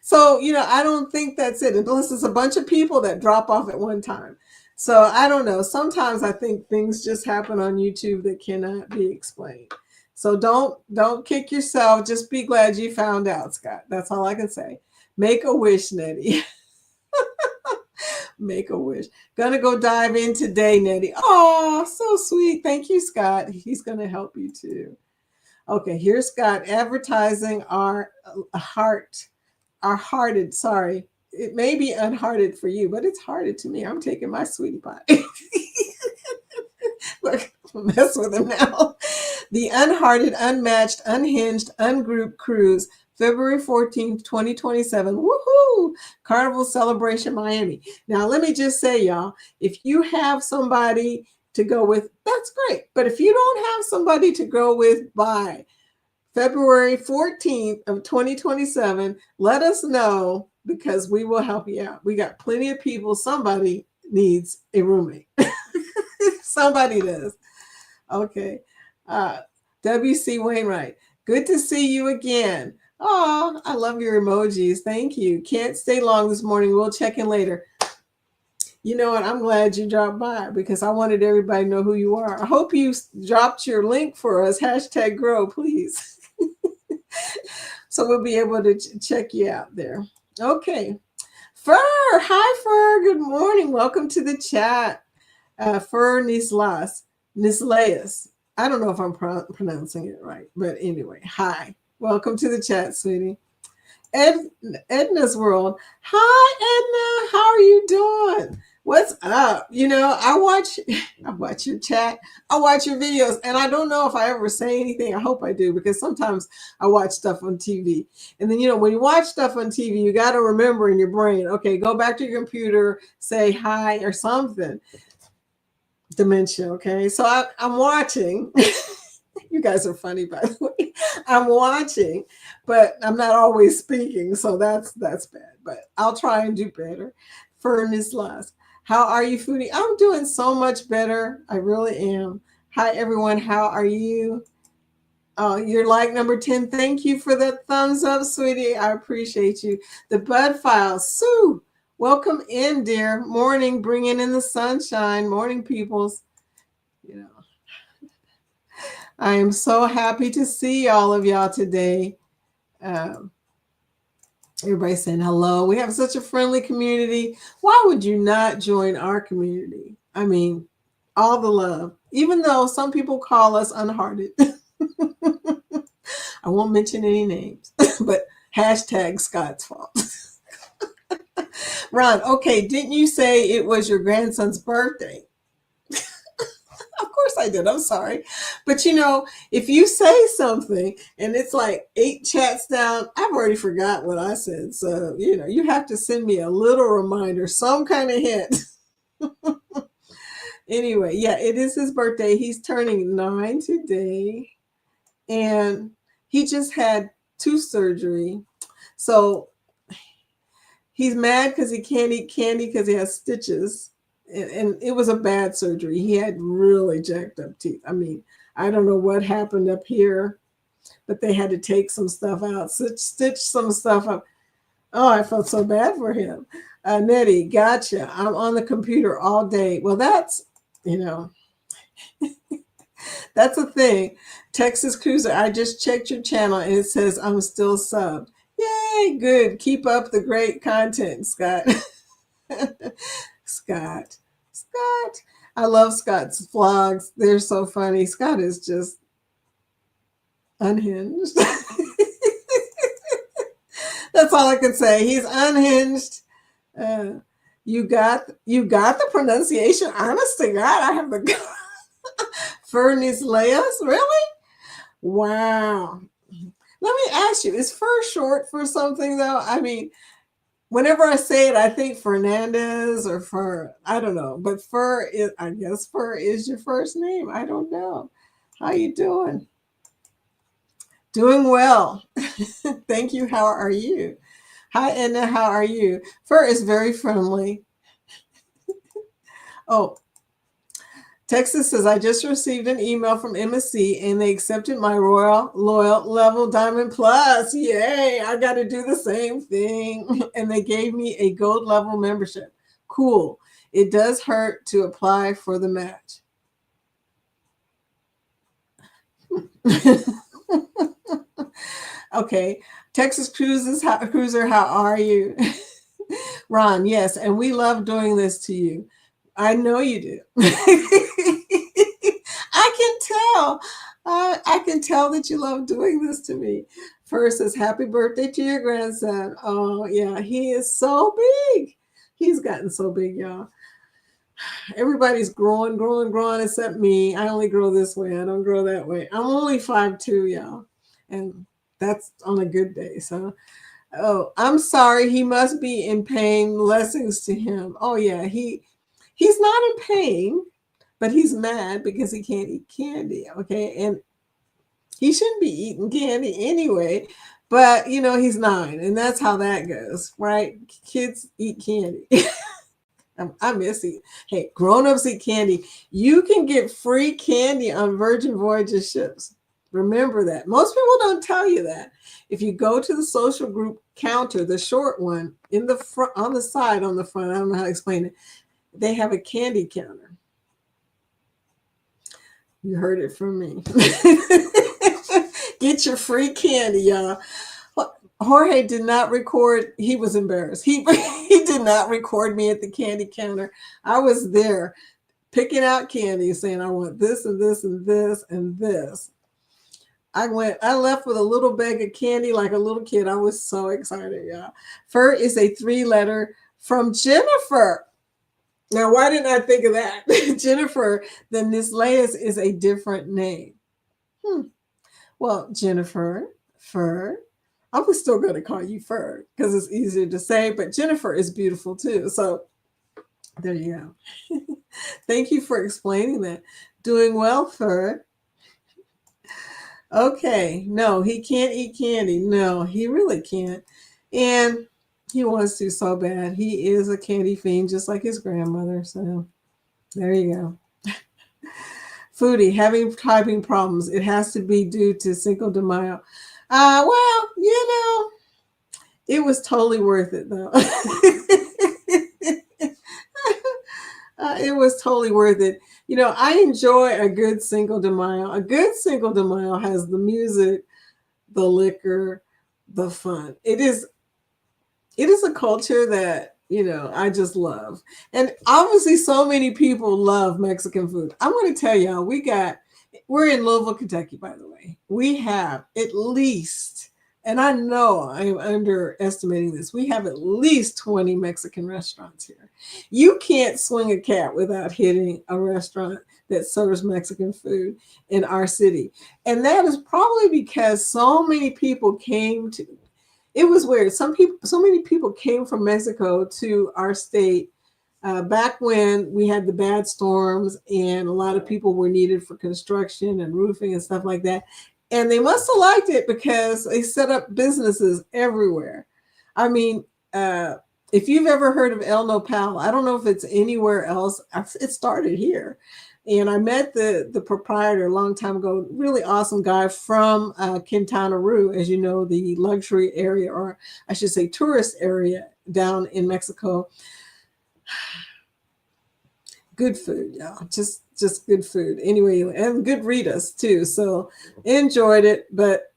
So, I don't think that's it. Unless it's a bunch of people that drop off at one time. So I don't know. Sometimes I think things just happen on YouTube that cannot be explained. So don't kick yourself. Just be glad you found out, Scott. That's all I can say. Make a wish, Nettie. Make a wish. Gonna go dive in today, Nettie. Oh, so sweet. Thank you, Scott. He's gonna help you too. Okay, here's Scott advertising our hearted. Sorry, it may be unhearted for you, but it's hearted to me. I'm taking my sweetie pie. Look, mess with him now. The Unhearted, Unmatched, Unhinged, Ungrouped Cruise, February 14th, 2027. Woohoo! Carnival Celebration Miami. Now, let me just say, y'all, if you have somebody to go with, that's great. But if you don't have somebody to go with by February 14th of 2027, let us know because we will help you out. We got plenty of people. Somebody needs a roommate. Somebody does. Okay. W.C. Wainwright, good to see you again. Oh, I love your emojis. Thank you. Can't stay long this morning. We'll check in later. You know what? I'm glad you dropped by because I wanted everybody to know who you are. I hope you dropped your link for us. #grow, please. So we'll be able to check you out there. Okay. Fur. Hi, Fur. Good morning. Welcome to the chat. Fur Nisleas. I don't know if I'm pronouncing it right, but anyway, hi. Welcome to the chat, sweetie. Edna's World. Hi, Edna. How are you doing? What's up? I watch your chat. I watch your videos, and I don't know if I ever say anything. I hope I do, because sometimes I watch stuff on TV. And then, when you watch stuff on TV, you got to remember in your brain, okay, go back to your computer, say hi or something. Dementia, okay? So I'm watching. You guys are funny, by the way. I'm watching, but I'm not always speaking, so that's bad. But I'll try and do better. Furnace Last. How are you, Foodie? I'm doing so much better. I really am. Hi, everyone. How are you? Oh, you're like number 10. Thank you for that thumbs up, sweetie. I appreciate you. The Bud Files. Sue. Welcome in, dear. Morning, bringing in the sunshine. Morning, peoples. I am so happy to see all of y'all today. Um, Everybody saying hello. We have such a friendly community. Why would you not join our community? I mean, all the love, even though some people call us unhearted. I won't mention any names, but hashtag Scott's fault. Ron, okay, didn't you say it was your grandson's birthday? Of course I did. I'm sorry. But if you say something and it's like 8 chats down, I've already forgot what I said. So, you have to send me a little reminder, some kind of hint. Anyway, yeah, it is his birthday. He's turning 9 today. And he just had tooth surgery. So he's mad because he can't eat candy because he has stitches. And it was a bad surgery. He had really jacked up teeth. I mean, I don't know what happened up here, but they had to take some stuff out, stitch some stuff up. Oh, I felt so bad for him. Nettie, gotcha. I'm on the computer all day. Well, that's a thing. Texas Cruiser, I just checked your channel and it says I'm still subbed. Yay, good. Keep up the great content, Scott. Scott. I love Scott's vlogs. They're so funny. Scott is just unhinged. That's all I can say. He's unhinged. You got the pronunciation. Honest to God, I have the Furnace Leas. Really? Wow. Let me ask you, is fur short for something though? I mean, whenever I say it, I think Fernandez or Fur. I don't know. But I guess Fur is your first name. I don't know. How you doing? Doing well. Thank you. How are you? Hi, Edna. How are you? Fur is very friendly. Oh, Texas says, I just received an email from MSC and they accepted my Royal Loyal Level Diamond Plus. Yay, I got to do the same thing. And they gave me a gold level membership. Cool. It does hurt to apply for the match. Okay. Texas Cruiser, how are you? Ron, yes. And we love doing this to you. I know you do. I can tell. I can tell that you love doing this to me. First says, happy birthday to your grandson. Oh, yeah, he is so big. He's gotten so big, y'all. Everybody's growing except me. I only grow this way. I don't grow that way. I'm only 5'2", y'all. And that's on a good day. So, oh, I'm sorry. He must be in pain. Blessings to him. Oh, yeah, he's not in pain, but he's mad because he can't eat candy, okay? And he shouldn't be eating candy anyway, but he's 9, and that's how that goes, right? Kids eat candy. I miss it. Hey, grown-ups eat candy. You can get free candy on Virgin Voyages ships. Remember that. Most people don't tell you that. If you go to the social group counter, the short one in the front, on the side, on the front, I don't know how to explain it, they have a candy counter. You heard it from me. Get your free candy, y'all. Jorge did not record. He was embarrassed. He did not record me at the candy counter. I was there picking out candy, saying, I want this and this and this and this. I left with a little bag of candy like a little kid. I was so excited, y'all. Fur is a 3-letter from Jennifer. Now, why didn't I think of that? Jennifer, the Nisleas is a different name. Well, Jennifer, Fur. I was still going to call you Fur because it's easier to say, but Jennifer is beautiful too. So there you go. Thank you for explaining that. Doing well, Fur. Okay. No, he can't eat candy. No, he really can't. And he wants to so bad. He is a candy fiend, just like his grandmother. So there you go. Foodie, having typing problems. It has to be due to Cinco de Mayo. Well, it was totally worth it, though. It was totally worth it. You know, I enjoy a good Cinco de Mayo. A good Cinco de Mayo has the music, the liquor, the fun. It is a culture that, I just love. And obviously so many people love Mexican food. I'm going to tell y'all, we're in Louisville, Kentucky, by the way. We have at least, and I know I'm underestimating this, we have at least 20 Mexican restaurants here. You can't swing a cat without hitting a restaurant that serves Mexican food in our city. And that is probably because so many people came to, it was weird. So many people came from Mexico to our state back when we had the bad storms and a lot of people were needed for construction and roofing and stuff like that. And they must have liked it because they set up businesses everywhere. I mean, if you've ever heard of El Nopal, I don't know if it's anywhere else. It started here. And I met the proprietor a long time ago, really awesome guy from Quintana Roo, as you know, the luxury area, or I should say tourist area down in Mexico. Good food, y'all. Just good food. Anyway, and good Ritas too. So enjoyed it. But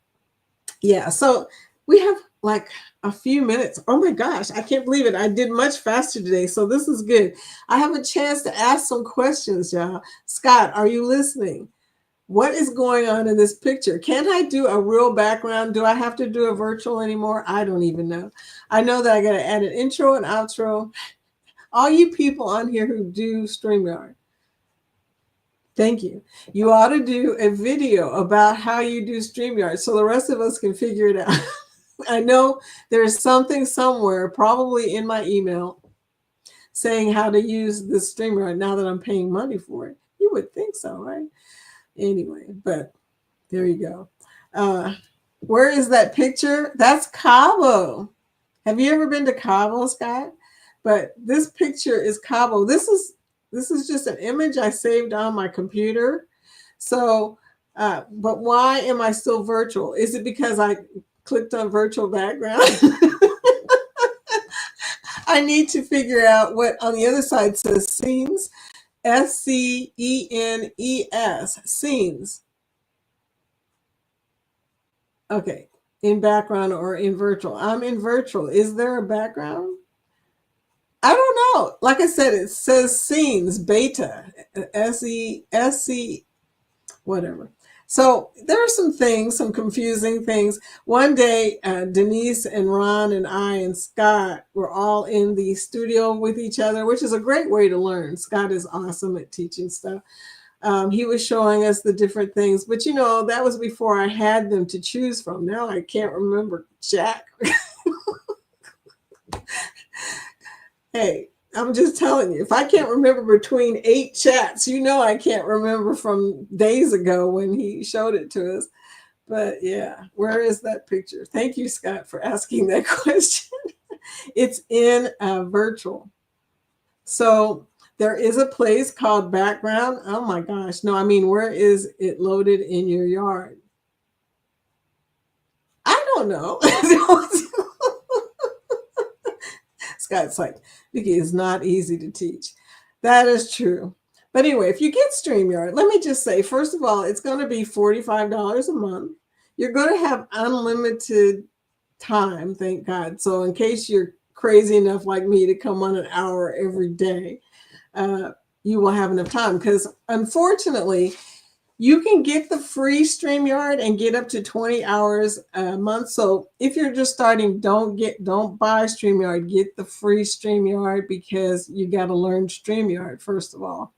yeah, so we have like a few minutes. Oh my gosh, I can't believe it. I did much faster today. So this is good. I have a chance to ask some questions, y'all. Scott, are you listening? What is going on in this picture? Can't I do a real background? Do I have to do a virtual anymore? I don't even know. I know that I got to add an intro and outro. All you people on here who do StreamYard, thank you. You ought to do a video about how you do StreamYard so the rest of us can figure it out. I know there's something somewhere, probably in my email, saying how to use this StreamYard now that I'm paying money for it. You would think so, right? Anyway, but there you go. Where is that picture? That's Cabo. Have you ever been to Cabo, Scott? But this picture is Cabo. This is just an image I saved on my computer. So, but why am I still virtual? Is it because I clicked on virtual background? I need to figure out what on the other side says scenes, SCENES, scenes. Okay, in background or in virtual. I'm in virtual. Is there a background? I don't know. Like I said, it says scenes, beta, SESC, whatever. So there are some things, some confusing things. One day, Denise and Ron and I and Scott were all in the studio with each other, which is a great way to learn. Scott is awesome at teaching stuff. He was showing us the different things, but that was before I had them to choose from. Now I can't remember Jack. Hey, I'm just telling you, if I can't remember between 8 chats, I can't remember from days ago when he showed it to us. But yeah, where is that picture? Thank you, Scott, for asking that question. It's in virtual. So there is a place called background. Oh my gosh. No, I mean, where is it loaded in your yard? I don't know. Scott's like, Vicky, it's not easy to teach. That is true. But anyway, if you get StreamYard, let me just say, first of all, it's going to be $45 a month. You're going to have unlimited time, thank God. So in case you're crazy enough like me to come on an hour every day, you will have enough time. Because unfortunately, you can get the free StreamYard and get up to 20 hours a month. So if you're just starting, don't buy StreamYard. Get the free StreamYard because you got to learn StreamYard first of all.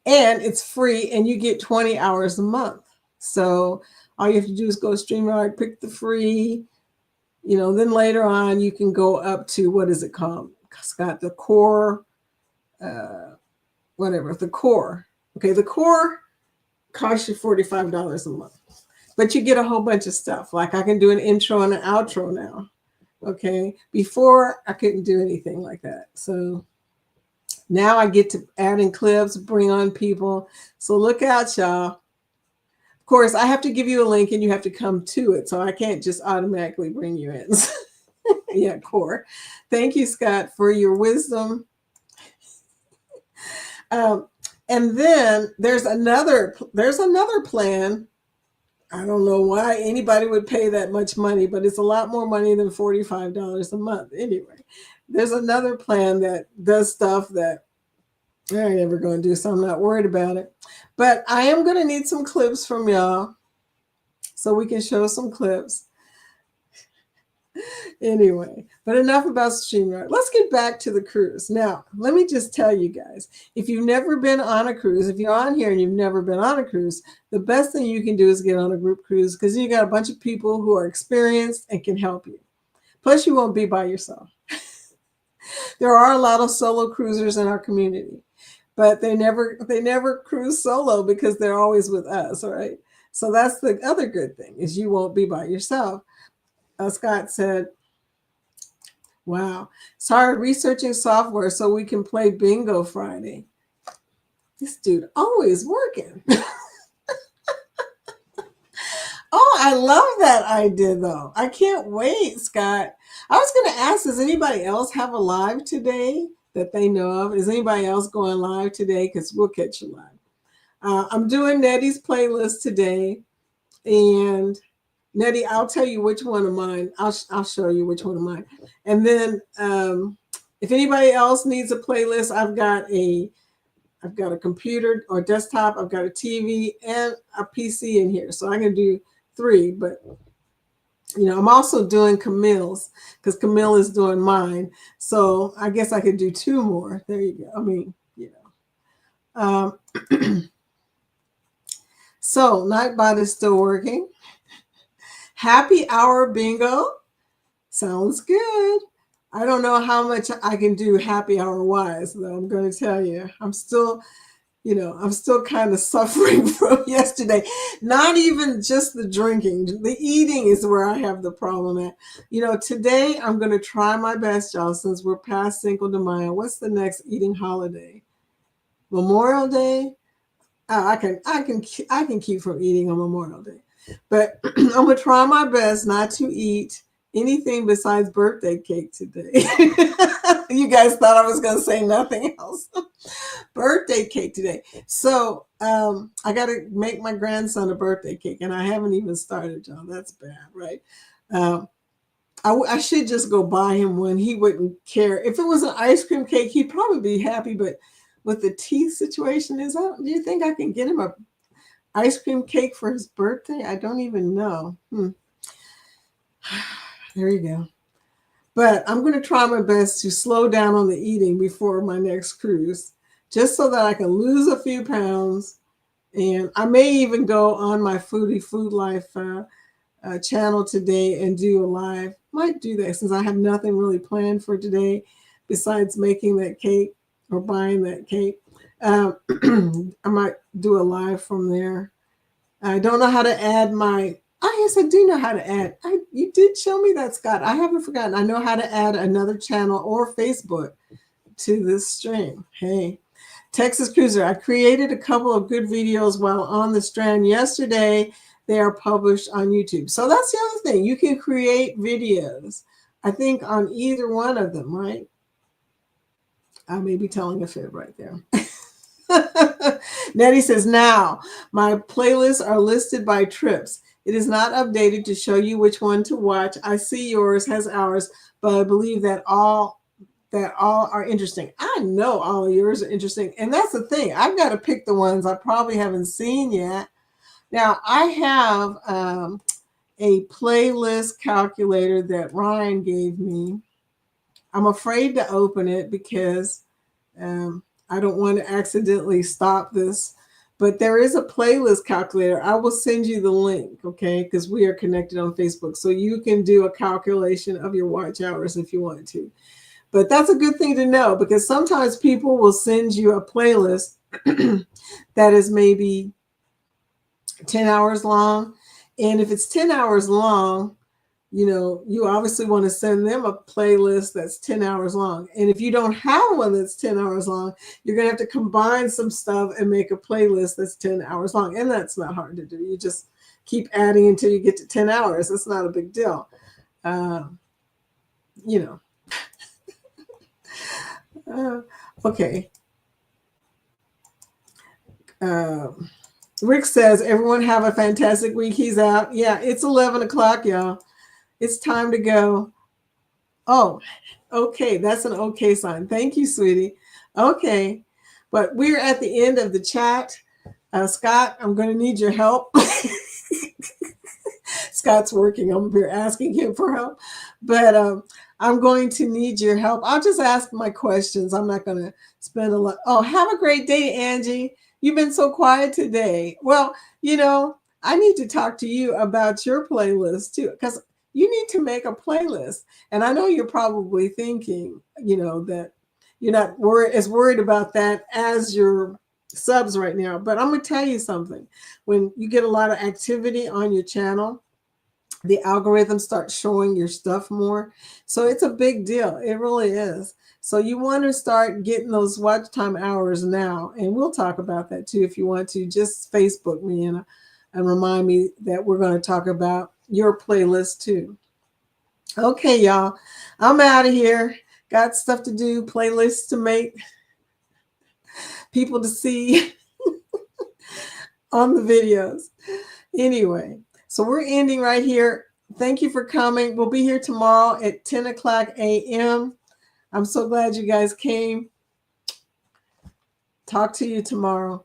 And it's free and you get 20 hours a month. So all you have to do is go to StreamYard, pick the free, then later on you can go up to, what is it called, Scott? The core, the core. Okay, the core costs you $45 a month, but you get a whole bunch of stuff. Like I can do an intro and an outro now. Okay, before I couldn't do anything like that. So now I get to add in clips, bring on people. So look out, y'all. Of course, I have to give you a link and you have to come to it. So I can't just automatically bring you in. Yeah, core. Thank you, Scott, for your wisdom. Um, and then there's another plan. I don't know why anybody would pay that much money, but it's a lot more money than $45 a month. Anyway, there's another plan that does stuff that I ain't never going to do, so I'm not worried about it. But I am going to need some clips from y'all so we can show some clips. Anyway, but enough about StreamYard. Let's get back to the cruise. Now, let me just tell you guys, if you've never been on a cruise, if you're on here and you've never been on a cruise, the best thing you can do is get on a group cruise because you got a bunch of people who are experienced and can help you. Plus, you won't be by yourself. There are a lot of solo cruisers in our community, but they never cruise solo because they're always with us, right? So that's the other good thing is you won't be by yourself. Scott said, wow, started researching software so we can play bingo Friday. This dude always working. Oh, I love that idea though. I can't wait, Scott. I was going to ask, does anybody else have a live today that they know of? Is anybody else going live today? Because we'll catch you live. I'm doing Nettie's playlist today. And Nettie, I'll tell you which one of mine. I'll show you which one of mine. And then if anybody else needs a playlist, I've got a computer or desktop, I've got a TV and a PC in here. So I can do 3, but I'm also doing Camille's because Camille is doing mine. So I guess I could do 2 more. There you go. I mean, so Nightbot is still working. Happy hour bingo. Sounds good. I don't know how much I can do happy hour wise, though. I'm going to tell you, I'm still kind of suffering from yesterday. Not even just the drinking, the eating is where I have the problem at. Today I'm going to try my best, y'all, since we're past Cinco de Mayo. What's the next eating holiday? Memorial Day? Oh, I can keep from eating on Memorial Day. But I'm going to try my best not to eat anything besides birthday cake today. You guys thought I was going to say nothing else. Birthday cake today. So I got to make my grandson a birthday cake, and I haven't even started, John. That's bad, right? I should just go buy him one. He wouldn't care. If it was an ice cream cake, he'd probably be happy, but with the teeth situation, do you think I can get him a ice cream cake for his birthday? I don't even know. There you go. But I'm going to try my best to slow down on the eating before my next cruise, just so that I can lose a few pounds. And I may even go on my Foodie Food Life channel today and do a live. Might do that since I have nothing really planned for today besides making that cake or buying that cake. I might do a live from there. I don't know how to add yes, I do know how to add. You did show me that, Scott. I haven't forgotten. I know how to add another channel or Facebook to this stream. Hey, Texas Cruiser. I created a couple of good videos while on the strand yesterday. They are published on YouTube. So that's the other thing. You can create videos, I think, on either one of them, right? I may be telling a fib right there. Nettie says, now my playlists are listed by trips. It is not updated to show you which one to watch. I see yours has ours, but I believe that all are interesting. I know all of yours are interesting. And that's the thing. I've got to pick the ones I probably haven't seen yet. Now, I have a playlist calculator that Ryan gave me. I'm afraid to open it because I don't want to accidentally stop this. But there is a playlist calculator. I will send you the link, okay? Because we are connected on Facebook. So you can do a calculation of your watch hours if you want to. But that's a good thing to know because sometimes people will send you a playlist that is maybe 10 hours long. And if it's 10 hours long, you obviously want to send them a playlist that's 10 hours long. And if you don't have one that's 10 hours long, you're going to have to combine some stuff and make a playlist that's 10 hours long. And that's not hard to do. You just keep adding until you get to 10 hours. That's not a big deal. Okay. Rick says, everyone have a fantastic week. He's out. Yeah, it's 11 o'clock, y'all. It's time to go. Oh, okay. That's an okay sign. Thank you, sweetie. Okay. But we're at the end of the chat. Scott, I'm going to need your help. Scott's working. I'm here asking him for help. But I'm going to need your help. I'll just ask my questions. I'm not going to spend a lot. Oh, have a great day, Angie. You've been so quiet today. Well, I need to talk to you about your playlist too, because you need to make a playlist. And I know you're probably thinking, that you're not as worried about that as your subs right now. But I'm going to tell you something. When you get a lot of activity on your channel, the algorithm starts showing your stuff more. So it's a big deal. It really is. So you want to start getting those watch time hours now. And we'll talk about that too if you want to. Just Facebook me and remind me that we're going to talk about your playlist too. Okay, y'all. I'm out of here. Got stuff to do, playlists to make, people to see on the videos. Anyway, so we're ending right here. Thank you for coming. We'll be here tomorrow at 10 o'clock a.m. I'm so glad you guys came. Talk to you tomorrow.